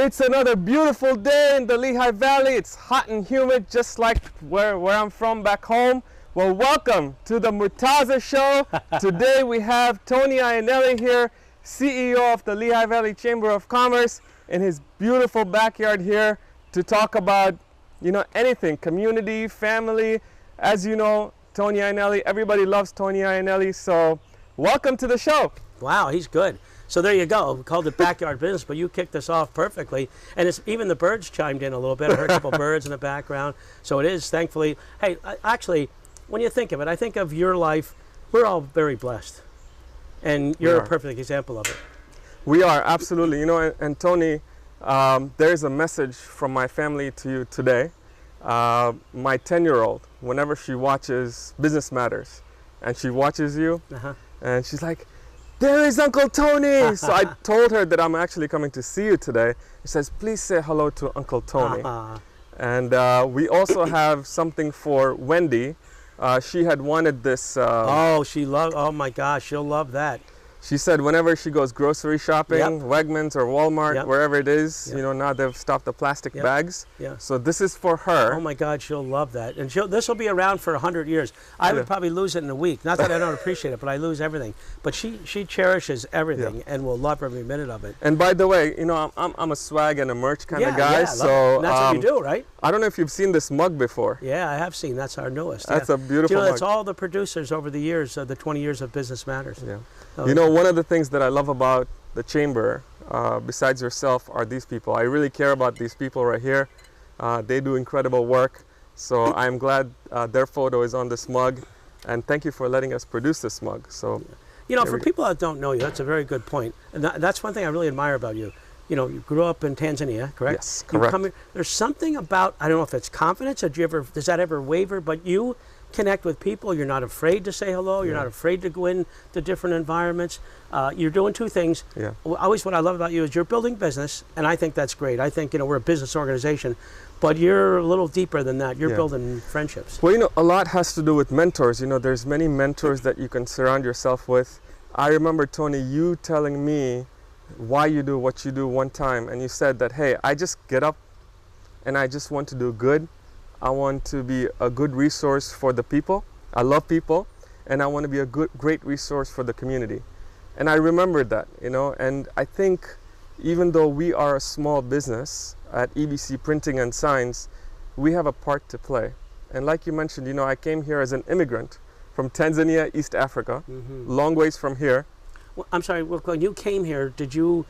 it's another beautiful day in the Lehigh Valley. It's hot and humid, just like where I'm from back home. Well, welcome to the Murtaza Show. Today we have Tony Iannelli here, CEO of the Lehigh Valley Chamber of Commerce, in his beautiful backyard here to talk about, anything, community, family. As you know, Tony Iannelli, everybody loves Tony Iannelli, so welcome to the show. Wow, he's good. So there you go. We called it backyard business, but you kicked us off perfectly. And it's, even the birds chimed in a little bit. I heard a couple birds in the background. So it is, thankfully. Hey, actually, when you think of it, I think of your life, we're all very blessed. And you're a perfect example of it. We are, absolutely. And Tony, there's a message from my family to you today. My 10-year-old, whenever she watches Business Matters, and she watches you, and she's like, "There is Uncle Tony!" So I told her that I'm actually coming to see you today. She says, "Please say hello to Uncle Tony." And we also have something for Wendy. She had wanted this. Oh my gosh, she'll love that. She said whenever she goes grocery shopping, Wegmans or Walmart, wherever it is, now they've stopped the plastic bags. So this is for her. Oh my God, she'll love that. And this will be around for 100 years. I would probably lose it in a week. Not that I don't appreciate it, but I lose everything. But she cherishes everything and will love every minute of it. And by the way, I'm a swag and a merch kind of guy. So that's what you do, right? I don't know if you've seen this mug before. Yeah, I have seen. That's our newest. That's a beautiful mug. It's all the producers over the years, the 20 years of Business Matters. Yeah. One of the things that I love about the Chamber, besides yourself, are these people. I really care about these people right here. They do incredible work. So I'm glad their photo is on this mug. And thank you for letting us produce this mug. So, for people that don't know you, that's a very good point. And that's one thing I really admire about you. You grew up in Tanzania, correct? Yes, correct. You come here, there's something about, I don't know if it's confidence, or does that ever waver, but you connect with people. You're not afraid to say hello. You're not afraid to go into different environments. You're doing two things. Always what I love about you is you're building business, and I think that's great. I think, we're a business organization, but you're a little deeper than that. You're building friendships. Well, a lot has to do with mentors. There's many mentors that you can surround yourself with. I remember, Tony, you telling me why you do what you do one time, and you said that, hey, I just get up and I just want to do good. I want to be a good resource for the people. I love people, and I want to be a great resource for the community. And I remembered that, and I think even though we are a small business at EBC Printing and Signs, we have a part to play. And like you mentioned, I came here as an immigrant from Tanzania, East Africa, long ways from here. Well, I'm sorry, when you came here, did you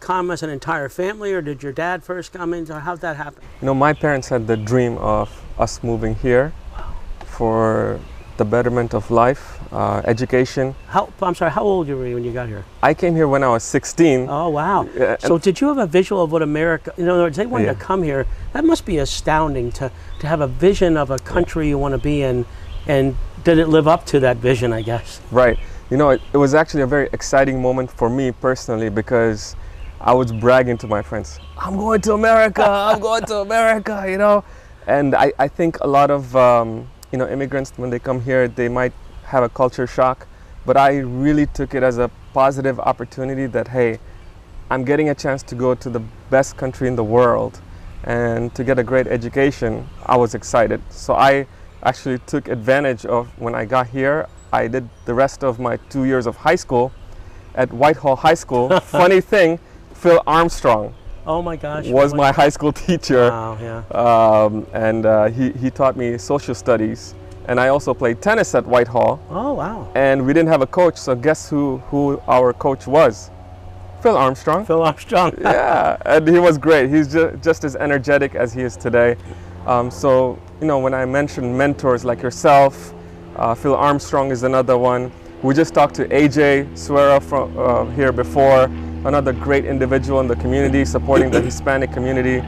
come as an entire family, or did your dad first come in? How'd that happen? My parents had the dream of us moving here for the betterment of life, education. I'm sorry, how old were you when you got here? I came here when I was 16. Oh, wow. So did you have a visual of what America, in other words, they wanted to come here. That must be astounding to have a vision of a country you want to be in, and did it live up to that vision, I guess? Right. It was actually a very exciting moment for me personally, because I was bragging to my friends, I'm going to America, I'm going to America, And I think a lot of, immigrants, when they come here, they might have a culture shock. But I really took it as a positive opportunity that, hey, I'm getting a chance to go to the best country in the world and to get a great education. I was excited. So I actually took advantage of when I got here. I did the rest of my 2 years of high school at Whitehall High School. Funny thing, Phil Armstrong was my high school teacher. Wow, yeah. And he taught me social studies. And I also played tennis at Whitehall. Oh, wow. And we didn't have a coach, so guess who our coach was? Phil Armstrong. Phil Armstrong. Yeah, and he was great. He's just as energetic as he is today. So, when I mentioned mentors like yourself, Phil Armstrong is another one. We just talked to AJ Suera from here before, another great individual in the community, supporting the Hispanic community.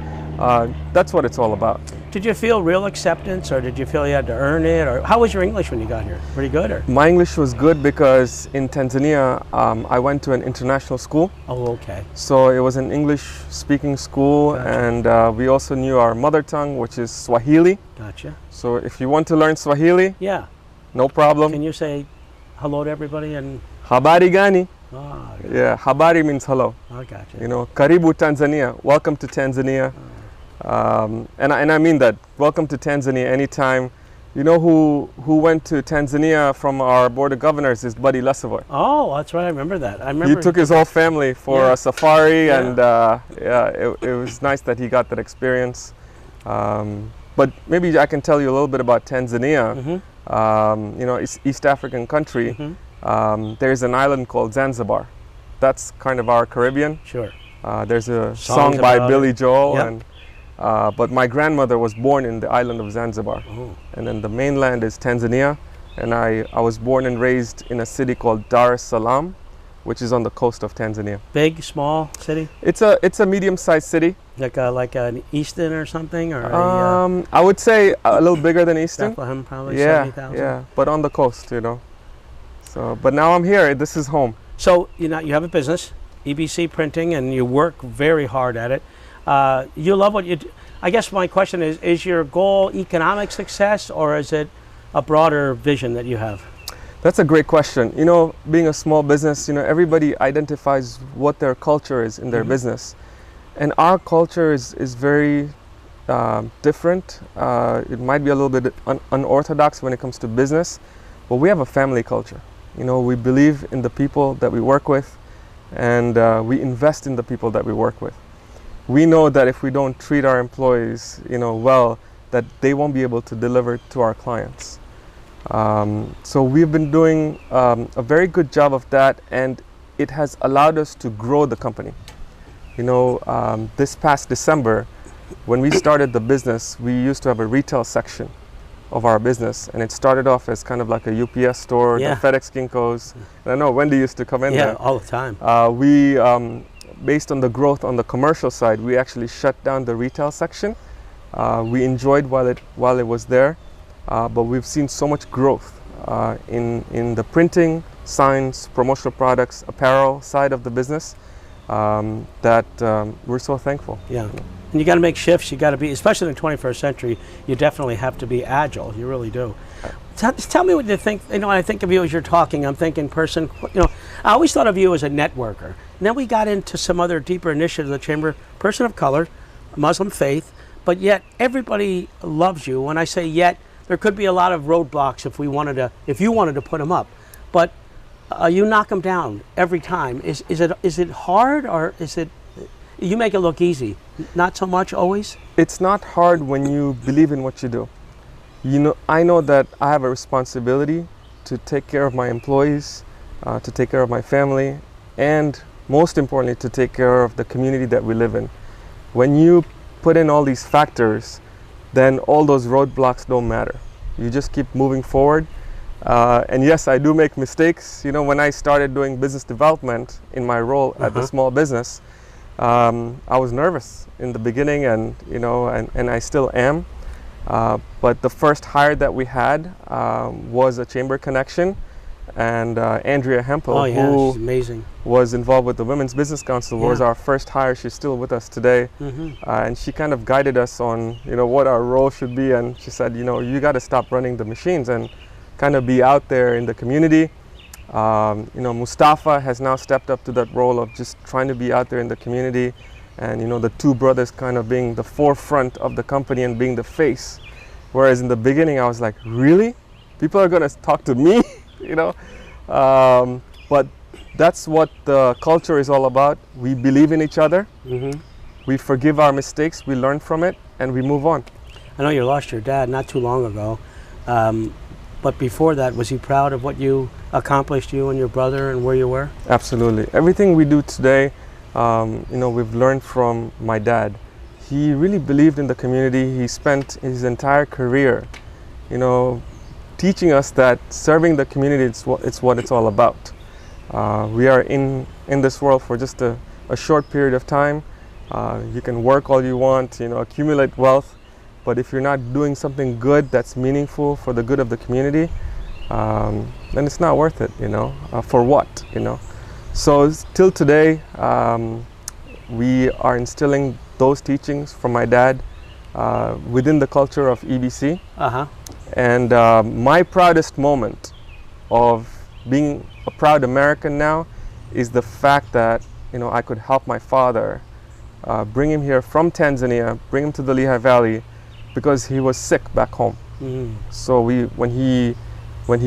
That's what it's all about. Did you feel real acceptance, or did you feel you had to earn it? Or how was your English when you got here? Pretty good, or? My English was good because in Tanzania, I went to an international school. Oh, okay. So it was an English-speaking school, and we also knew our mother tongue, which is Swahili. Gotcha. So if you want to learn Swahili, no problem. Can you say hello to everybody and habari gani? Oh, Yeah, habari means hello. I got you. You know, karibu Tanzania, welcome to Tanzania. And I mean that, welcome to Tanzania anytime. You know who went to Tanzania from our board of governors is Buddy Lesavoy. Oh, that's right. I remember that. I remember. He took his whole family for Yeah. a safari, Yeah. and it was nice that he got that experience. But maybe I can tell you a little bit about Tanzania. You know, it's East African country. There's an island called Zanzibar. That's kind of our Caribbean. Sure. There's a Songs song by about Billy it. Joel, Yep. and but my grandmother was born in the island of Zanzibar, and then the mainland is Tanzania, and I was born and raised in a city called Dar es Salaam, which is on the coast of Tanzania. Big, small city? It's a medium-sized city. Like an Easton or something? Or I would say a little bigger than Easton. Bethlehem, probably Yeah, 70,000? yeah, but on the coast, you know. So, but now I'm here. This is home. So, you have a business, EBC Printing, and you work very hard at it. You love what you do. I guess my question is your goal economic success, or is it a broader vision that you have? That's a great question. You know, being a small business, you know, everybody identifies what their culture is in their business. And our culture is very different. It might be a little bit unorthodox when it comes to business, but we have a family culture. You know, we believe in the people that we work with, and we invest in the people that we work with. We know that if we don't treat our employees, you know, well, that they won't be able to deliver to our clients. So we've been doing a very good job of that, and it has allowed us to grow the company. You know, this past December, when we started the business, we used to have a retail section of our business, and it started off as kind of like a UPS store, the FedEx Kinkos. And I know Wendy used to come in there. Yeah, all the time. Based on the growth on the commercial side, we actually shut down the retail section. We enjoyed while it was there, but we've seen so much growth in the printing, signs, promotional products, apparel side of the business that we're so thankful. Yeah, and you got to make shifts. You got to be, especially in the 21st century, you definitely have to be agile. You really do. Tell me what you think. You know, when I think of you as you're talking, I'm thinking person. You know, I always thought of you as a networker. And then we got into some other deeper initiatives of the chamber. Person of color, Muslim faith, but yet everybody loves you. When I say yet, there could be a lot of roadblocks if you wanted to put them up, but you knock them down every time. Is it hard, or is it? You make it look easy. Not so much always. It's not hard when you believe in what you do. You know, I know that I have a responsibility to take care of my employees, to take care of my family, and most importantly, to take care of the community that we live in. When you put in all these factors, then all those roadblocks don't matter. You just keep moving forward. And yes, I do make mistakes. You know, when I started doing business development in my role at the small business, I was nervous in the beginning, and you know, and I still am. But the first hire that we had was a chamber connection, and Andrea Hempel, she's amazing, was involved with the Women's Business Council, was our first hire. She's still with us today, and she kind of guided us on, you know, what our role should be. And she said, you know, you got to stop running the machines and kind of be out there in the community. You know, Mustafa has now stepped up to that role of just trying to be out there in the community, and you know, the two brothers kind of being the forefront of the company and being the face. Whereas in the beginning, I was like, really? People are going to talk to me? You know? But that's what the culture is all about. We believe in each other. We forgive our mistakes, we learn from it, and we move on. I know you lost your dad not too long ago. But before that, was he proud of what you accomplished, you and your brother, and where you were? Absolutely. Everything we do today, you know, we've learned from my dad. He really believed in the community. He spent his entire career, you know, teaching us that serving the community is what it's all about. We are in this world for just a short period of time. You can work all you want, you know, accumulate wealth, but if you're not doing something good that's meaningful for the good of the community, then it's not worth it, you know. For what, you know? So till today, we are instilling those teachings from my dad within the culture of EBC. And my proudest moment of being a proud American now is the fact that, you know, I could help my father, bring him here from Tanzania, bring him to the Lehigh Valley because he was sick back home. So when he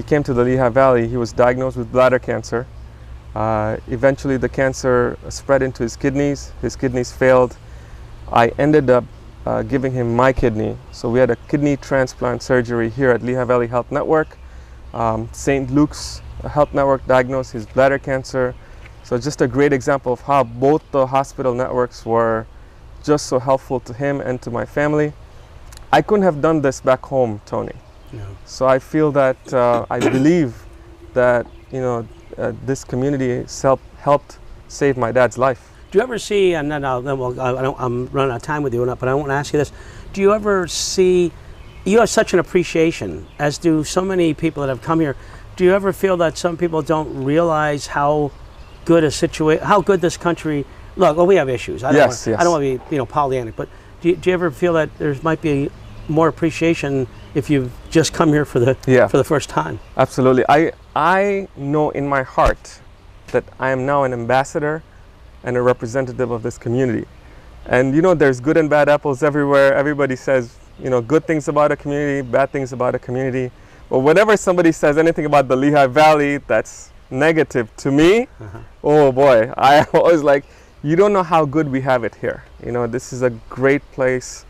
came to the Lehigh Valley, he was diagnosed with bladder cancer. Eventually the cancer spread into his kidneys failed. I ended up giving him my kidney. So we had a kidney transplant surgery here at Lehigh Valley Health Network. St. Luke's Health Network diagnosed his bladder cancer. So just a great example of how both the hospital networks were just so helpful to him and to my family. I couldn't have done this back home, Tony. No. So I feel that, I believe that, you know, this community helped save my dad's life. Do you ever see, and then I'm running out of time with you, but I want to ask you this. Do you ever see, you have such an appreciation, as do so many people that have come here. Do you ever feel that some people don't realize how good how good this country, look, well, we have issues. I don't want to be, you know, Pollyannic, but do you ever feel that there might be more appreciation if you've just come here for the first time? Absolutely. I know in my heart that I am now an ambassador and a representative of this community. And you know, there's good and bad apples everywhere. Everybody says, you know, good things about a community, bad things about a community. But whenever somebody says anything about the Lehigh Valley that's negative to me, oh boy, I always like, you don't know how good we have it here. You know, this is a great place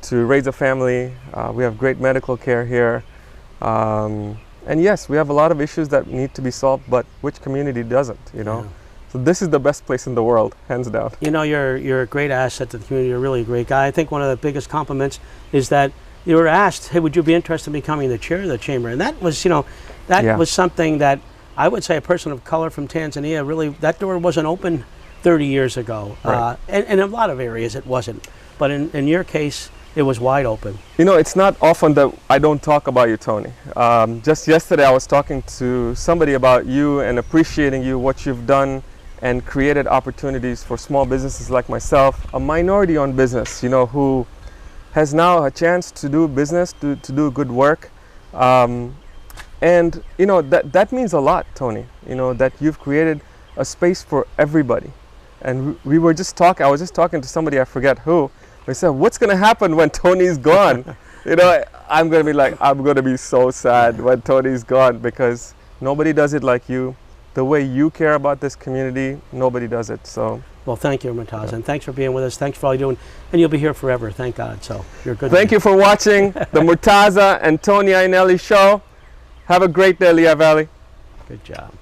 to raise a family. We have great medical care here. And yes, we have a lot of issues that need to be solved, but which community doesn't, you know? Yeah. So this is the best place in the world, hands down. You know, you're a great asset to the community. You're a really great guy. I think one of the biggest compliments is that you were asked, hey, would you be interested in becoming the chair of the chamber? And that was, you know, was something that I would say a person of color from Tanzania, really, that door wasn't open 30 years ago. Right. And in a lot of areas it wasn't. But in your case, it was wide open. You know, it's not often that I don't talk about you, Tony. Just yesterday I was talking to somebody about you and appreciating you, what you've done and created opportunities for small businesses like myself, a minority-owned business, you know, who has now a chance to do business, to do good work. And, you know, that means a lot, Tony, you know, that you've created a space for everybody. And we were just talking, I was just talking to somebody, I forget who. I said, what's going to happen when Tony's gone? You know, I'm going to be so sad when Tony's gone, because nobody does it like you. The way you care about this community, nobody does it. So, well, thank you, Murtaza, and thanks for being with us. Thanks for all you're doing, and you'll be here forever, thank God. So you're good. Thank you for watching the Murtaza and Tony Iannelli show. Have a great day, Lehigh Valley. Good job.